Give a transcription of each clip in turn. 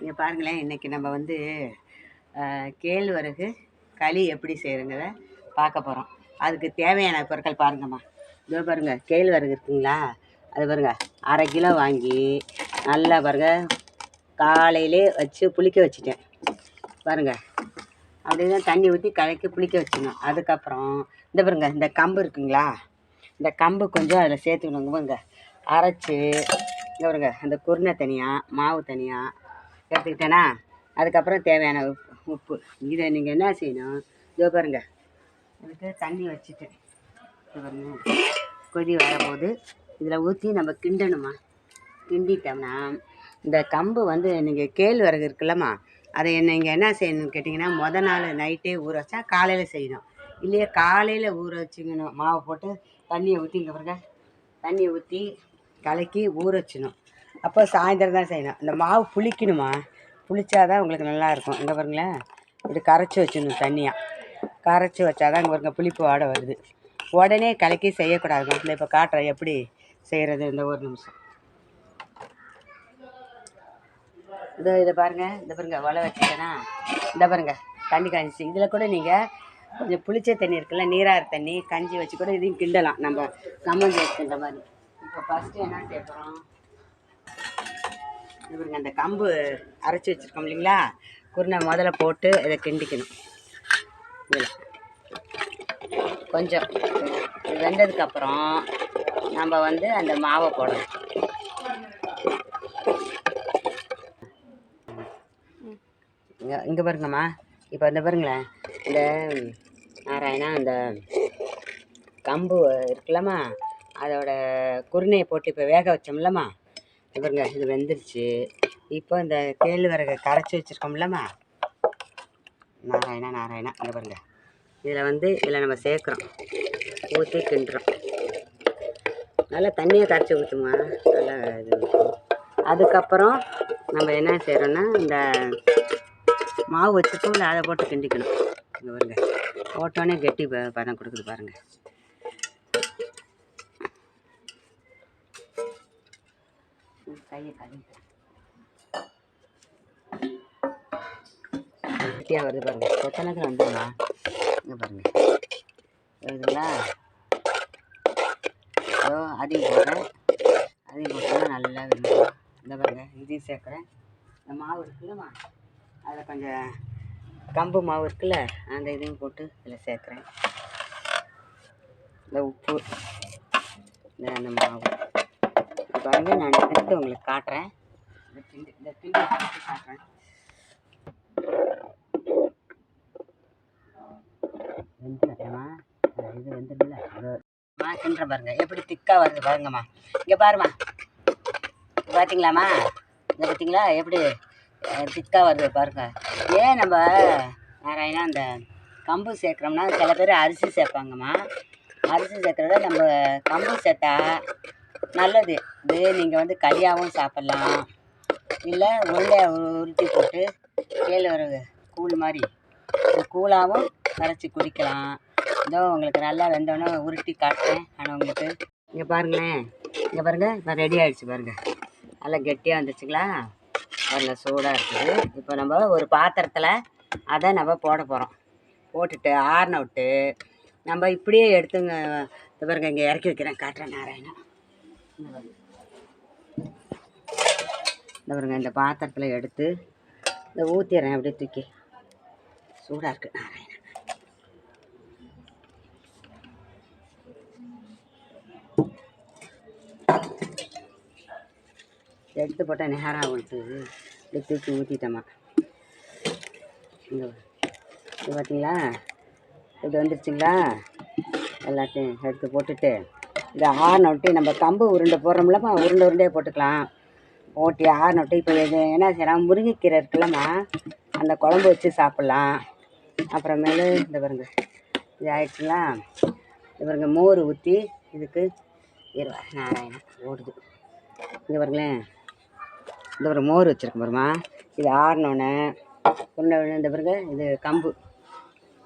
இங்கே பாருங்களேன், இன்றைக்கி நம்ம வந்து கேழ்வரகு களி எப்படி செய்கிறங்கிறத பார்க்க போகிறோம். அதுக்கு தேவையான பொருட்கள் பாருங்கம்மா. இதோ பாருங்கள், கேழ்வரகு இருக்குங்களா, அது பாருங்கள் 1/2 கிலோ வாங்கி நல்லா பாருங்கள் காலையிலே வச்சு புளிக்க வச்சுட்டேன். பாருங்கள், அப்படி தான் தண்ணி ஊற்றி கலக்கி புளிக்க வச்சுக்கணும். அதுக்கப்புறம் இந்த பாருங்கள், இந்த கம்பு இருக்குங்களா, இந்த கம்பு கொஞ்சம் அதில் சேர்த்துக்கணுங்க. பாருங்க அரைச்சி இங்கே பாருங்க, அந்த குருணை தனியாக மாவு தனியாக எடுத்துக்கிட்டேன்னா, அதுக்கப்புறம் தேவையான உப்பு. இதை நீங்கள் என்ன செய்யணும், இதோ பாருங்க இதுக்கு தண்ணி வச்சுட்டேன். பாருங்க கொதி வரும்போது இதில் ஊற்றி நம்ம கிண்டணுமா. கிண்டிட்டோம்னா இந்த கம்பு வந்து நீங்கள் கேழ்வரகு இருக்குல்லம்மா, அதை நீங்கள் என்ன செய்யணும்னு கேட்டிங்கன்னா, மொதல் நாள் நைட்டே ஊற வச்சா காலையில் செய்யணும். இல்லையா காலையில் ஊற வச்சுக்கணும். மாவை போட்டு தண்ணியை ஊற்றி இங்கே பாருங்க தண்ணியை ஊற்றி கலக்கி ஊற வச்சிடணும். அப்போ சாயந்தரம் தான் செய்யணும். இந்த மாவு புளிக்கணுமா, புளிச்சாதான் உங்களுக்கு நல்லாயிருக்கும். இங்கே பாருங்களேன், இப்படி கரைச்சி வச்சிடணும். தண்ணியாக கரைச்சி வச்சாதான் இங்கே பாருங்க புளிப்பு வாடை வருது. உடனே கலக்கி செய்யக்கூடாதுங்க. இந்த இப்போ காட்டுறேன் எப்படி செய்கிறது. இந்த ஒரு நிமிஷம். இதை பாருங்கள், இந்த பாருங்க ஒலை வச்சுட்டேன்னா, இந்த பாருங்க தண்ணி காய்ச்சி இதில் கூட நீங்கள் கொஞ்சம் புளிச்ச தண்ணி இருக்குல்ல, நீராறு தண்ணி கஞ்சி வச்சு கூட இதையும் கிண்டலாம். நம்ம கம்மஞ்சி வச்சுக்கின்ற மாதிரி. இப்போ ஃபஸ்ட்டு என்ன சேர்க்குறோம், இது பாருங்க அந்த கம்பு அரைச்சி வச்சுருக்கோம் இல்லைங்களா, குருணை முதல்ல போட்டு இதை கிண்டிக்கணும். இதில் கொஞ்சம் வெந்ததுக்கப்புறம் நம்ம வந்து அந்த மாவை போடணும். இங்கே பாருங்கம்மா, இப்போ இந்த பாருங்களேன், இந்த நாராயணா அந்த கம்பு இருக்குல்லம்மா, அதோட குருணையை போட்டு இப்போ வேக வச்சோம்லம்மா, இது பாருங்க இது வெந்துருச்சு. இப்போ இந்த கேழ்வரகை கரைச்சி வச்சுருக்கோம்லம்மா, நாராயணா இங்கே பாருங்க, இதில் நம்ம சேர்க்குறோம். ஊற்றி கிண்டுறோம். நல்லா தண்ணியை கரைச்சி ஊற்றுமா, நல்லா இது. அதுக்கப்புறம் நம்ம என்ன செய்கிறோன்னா, இந்த மாவு வச்சுருக்கோம்ல அதை போட்டு கிண்டிக்கணும். இங்கே பாருங்க போட்டோன்னே கெட்டி பதம் கொடுக்குது பாருங்கள். கையை கட்டியாக வருது பாருங்கள். கொத்தனத்தில் வந்துடுமா, இங்கே பாருங்கள் வருதுங்களா. அதையும் போடுறேன். அதையும் போட்டோம்னா நல்லா வேணும். இந்த பாருங்கள் இதையும் சேர்க்குறேன். இந்த மாவு இருக்குல்லம்மா, அதில் கொஞ்சம் கம்பு மாவு இருக்குல்ல, அந்த இதையும் போட்டு இதில் சேர்க்குறேன். இந்த உப்பு, இந்த மாவு பாருங்கள். நான் எடுத்து உங்களுக்கு காட்டுறேன். இந்த கிண்டி காட்டுறேன். வெந்துட்டேம்மா, இது வெந்துடல. கிண்டுற பாருங்கள் எப்படி திக்காக வருது பாருங்கம்மா. இங்கே பாரும்மா, பார்த்தீங்களாம்மா, இங்கே பார்த்தீங்களா எப்படி திக்காக வருது பாருங்கள். ஏன் நம்ம நாராயணா அந்த கம்பு சேர்க்குறோம்னா, சில பேர் அரிசி சேர்ப்பாங்கம்மா. அரிசி சேர்க்குறத நம்ம கம்பு சேர்த்தா நல்லது. இது நீங்கள் வந்து களியாகவும் சாப்பிட்லாம், இல்லை உருண்டையை உருட்டி போட்டு கேழ்வரகு கூழ் மாதிரி கூழாகவும் கரைச்சி குடிக்கலாம். இதோ உங்களுக்கு நல்லா வெந்தோடனே உருட்டி காட்டுறேன். ஆனால் உங்களுக்கு இங்கே பாருங்களேன், இங்கே பாருங்கள் இப்போ ரெடி ஆகிடுச்சு பாருங்கள். நல்லா கெட்டியாக வந்துச்சுங்களா, நல்லா சூடாக இருக்குது. இப்போ நம்ம ஒரு பாத்திரத்தில் அதை நம்ம போட போகிறோம். போட்டுட்டு ஆறின விட்டு நம்ம இப்படியே எடுத்துங்க. இந்த பாருங்க இங்கே இறக்கி வைக்கிறேன், காட்டுறேன் நாராயணா. இந்த பாருங்க இந்த பாத்திரத்தில் எடுத்து இந்த ஊற்றிடுறேன். அப்படியே தூக்கி, சூடாக இருக்குது நாராயணா. எடுத்து போட்டால் நேராக விட்டு இப்படி தூக்கி ஊற்றிட்டோமா. இங்கே இது பார்த்தீங்களா, இது வந்துடுச்சுங்களா. எல்லாத்தையும் எடுத்து போட்டுட்டு இதை ஆறின விட்டு நம்ம கம்பு உருண்டை போடுறோம்லம்மா, உருண்டையே போட்டுக்கலாம். போட்டு ஆறின விட்டு இப்போ இது என்ன செய்யலாம், முருங்கைக்கீரை இருக்குல்லம்மா, அந்த குழம்பு வச்சு சாப்பிட்லாம். அப்புறமேலு இந்த பாருங்க இது ஆயிடுச்சுங்களா. இது பாருங்க மோர் ஊற்றி இதுக்கு நாராயணா ஓடுது. இங்கே பாருங்களேன், இந்த ஒரு மோர் வச்சுருக்கேன் பாருமா. இது ஆறினோன்னே உருண்டை இந்த பாருங்க, இது கம்பு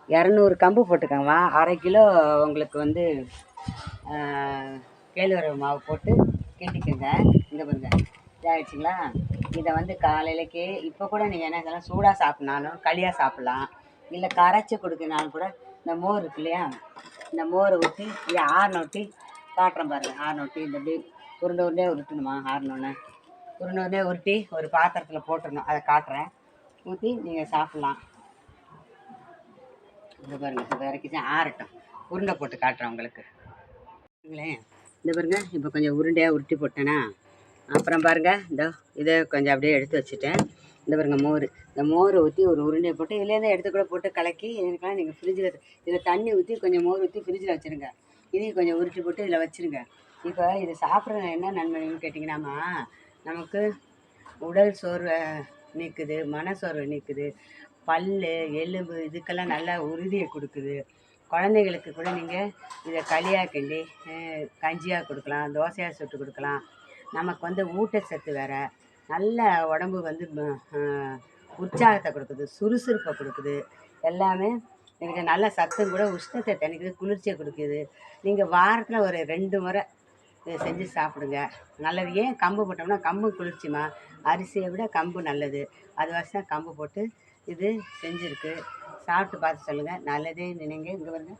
200 கம்பு போட்டுக்கோங்கம்மா. 1/2 கிலோ உங்களுக்கு வந்து கேழ்வரகு மாவு போட்டு கிண்டிக்கோங்க. இங்கே பாருங்க இதாகிடுச்சிங்களா. இதை வந்து காலையிலக்கே இப்போ கூட நீங்கள் என்ன இதெல்லாம் சூடாக சாப்பிட்னாலும் களியாக சாப்பிட்லாம், இல்லை கரைச்சி கொடுக்கனாலும் கூட இந்த மோர் இருக்கு இல்லையா, இந்த மோரை ஊற்றி இதை ஆறின ஊற்றி காட்டுறேன் பாருங்கள். ஆறின ஊற்றி இந்த இப்படி உருண்டை உருண்டையாக உருட்டணுமா, ஆறினோன்னே உருண்டை உருண்டையாக உருட்டி ஒரு பாத்திரத்தில் போட்டுடணும். அதை காட்டுறேன், ஊற்றி நீங்கள் சாப்பிட்லாம். இந்த பாருங்கள், இப்போ இறக்கிச்சு ஆறட்டும், உருண்டை போட்டு காட்டுறேன் உங்களுக்கு. இந்த பாருங்க, இப்போ கொஞ்சம் உருண்டையாக உருட்டி போட்டேன்னா அப்புறம் பாருங்கள், இதை கொஞ்சம் அப்படியே எடுத்து வச்சுட்டேன். இந்த பாருங்கள் மோர், இந்த மோரை ஊற்றி ஒரு உருண்டையை போட்டு இதுலேருந்து எடுத்து கூட போட்டு கலக்கி இதுக்கெல்லாம் நீங்கள் ஃப்ரிட்ஜில் இதில் தண்ணி ஊற்றி கொஞ்சம் மோர் ஊற்றி ஃப்ரிட்ஜில் வச்சுருங்க. இதையும் கொஞ்சம் உருட்டி போட்டு இதில் வச்சுருங்க. இப்போ இது சாப்பிட்றது என்ன நன்மைன்னு கேட்டிங்கன்னாம்மா, நமக்கு உடல் சோர்வை நீக்குது, மன சோர்வை நீக்குது, பல் எலும்பு இதுக்கெல்லாம் நல்லா உறுதியை கொடுக்குது. குழந்தைகளுக்கு கூட நீங்கள் இதை களியாக கிண்டி கஞ்சியாக கொடுக்கலாம், தோசையாக சுட்டு கொடுக்கலாம். நமக்கு வந்து ஊட்டச்சத்து வேறு, நல்ல உடம்பு வந்து உற்சாகத்தை கொடுக்குது, சுறுசுறுப்பை கொடுக்குது, எல்லாமே எனக்கு நல்ல சத்தும் கூட, உஷ்ணத்தை தணிக்குது, குளிர்ச்சியை கொடுக்குது. நீங்கள் வாரத்தில் ஒரு 2 முறை இதை செஞ்சு சாப்பிடுங்க, நல்லது. ஏன் கம்பு போட்டோம்னா, கம்பு குளிர்ச்சிமா, அரிசியை விட கம்பு நல்லது. அது வருஷம் கம்பு போட்டு இது செஞ்சுருக்கு. சாப்பிட்டு பார்த்து சொல்லுங்கள். நல்லதே நினைங்க. இங்கே பாருங்க,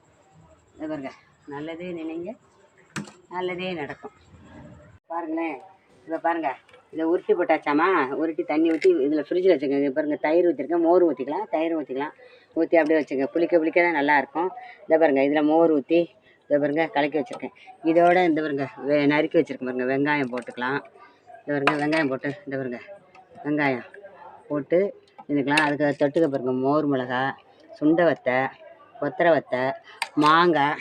இங்கே பாருங்க, நல்லதே நினைங்க, நல்லதே நடக்கும். பாருங்களேன், இப்போ பாருங்கள், இதை உருட்டி போட்டாச்சாமா, உருட்டி தண்ணி ஊற்றி இதில் ஃப்ரிட்ஜில் வச்சுக்கோங்க. பாருங்கள், தயிர் ஊற்றிருக்கேன், மோர் ஊற்றிக்கலாம், தயிர் ஊற்றிக்கலாம், ஊற்றி அப்படியே வச்சுங்க. புளிக்க தான் நல்லாயிருக்கும். இதை பாருங்கள், இதில் மோர் ஊற்றி இதை பாருங்கள் கலக்கி வச்சுருக்கேன். இதோட இந்த பாருங்கள் நறுக்கி வச்சுருக்கேன் பாருங்கள், வெங்காயம் போட்டுக்கலாம். இந்த பாருங்கள் வெங்காயம் போட்டு, இந்த பாருங்கள் வெங்காயம் போட்டு இதுக்கலாம். அதுக்கு தொட்டுக்க பாருங்கள், மோர் மிளகா, சுண்டை வத்தை, கொத்தரை வத்தை, மாங்காய்,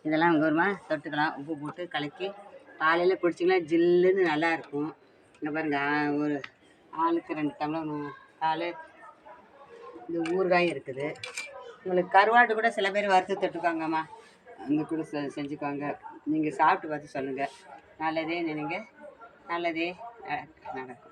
இதெல்லாம் கௌரவமா தொட்டுக்கலாம். உப்பு போட்டு கலக்கி காலையில் குடிச்சிங்கன்னா ஜில்லுன்னு நல்லாயிருக்கும். இங்கே பாருங்கள், ஒரு ஆளுக்கு 2 டம்ளர் பால். இந்த ஊறுகாயும் இருக்குது. உங்களுக்கு கருவாட்டு கூட சில பேர் வறுத்து தொட்டுக்காங்கம்மா, அங்கே கூட செஞ்சுக்குவாங்க. நீங்கள் சாப்பிட்டு பார்த்து சொல்லுங்கள். நல்லதே நினைங்க, நல்லதே நடக்கும்.